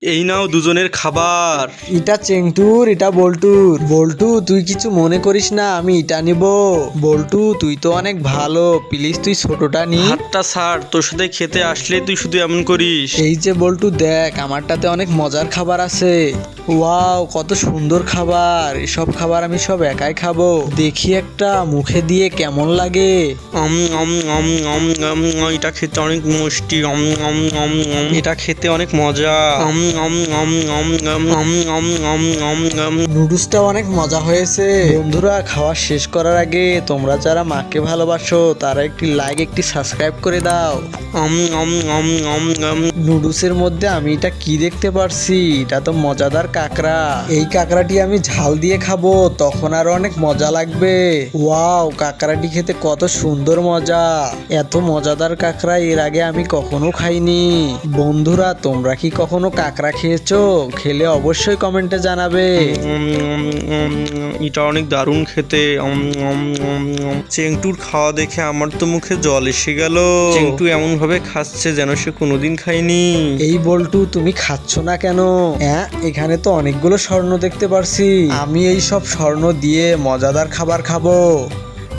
এই নাও দুজনের খাবার। এটা চেংটুর, এটা বল্টুর। বল্টু তুই কিছু মনে করিস না, আমি এটা নিব। বল্টু তুই তো অনেক ভালো, প্লিজ তুই ছোটটা নি। হাতটা ছাড়, তোর সাথে খেতে আসলে তুই শুধু এমন করিস। এই যে বল্টু দেখ, আমারটাতে অনেক মজার খাবার আছে। ওয়াও, কত সুন্দর খাবার! এসব খাবার আমি সব একাই খাবো। দেখি একটা মুখে দিয়ে কেমন লাগে। এটা খেতে অনেক মিষ্টি। এটা খেতে অনেক মজা। নুডলসটা অনেক মজা হয়েছে। বন্ধুরা, খাওয়া শেষ করার আগে তোমরা যারা মাকে ভালোবাসো তারা একটি লাইক, একটি সাবস্ক্রাইব করে দাও। নুডলসের মধ্যে আমি এটা কি দেখতে পারছি? এটা তো মজাদার কাঁকড়া। এই কাঁকড়াটি আমি ঝাল দিয়ে খাবো, তখন আরো অনেক মজা লাগবে। ওয়াও, কাঁকড়াটি খেতে কত সুন্দর মজা! এত মজাদার কাঁকড়া এর আগে আমি কখনো খাইনি। বন্ধুরা, তোমরা কি কখনো কাঁকড়া খেয়েছো? খেলে অবশ্যই কমেন্টে জানাবে। এটা অনেক দারুণ খেতে। চেংটুর খাওয়া দেখে আমার তো মুখে জল এসে গেল। চেংটু এমন ভাবে খাচ্ছে যেন সে কোনোদিন খায়নি। এই বল্টু, তুমি খাচ্ছ না কেন? হ্যাঁ, এখানে তো অনেকগুলো স্বর্ণ দেখতে পারছি। আমি এই সব স্বর্ণ দিয়ে মজাদার খাবার খাবো।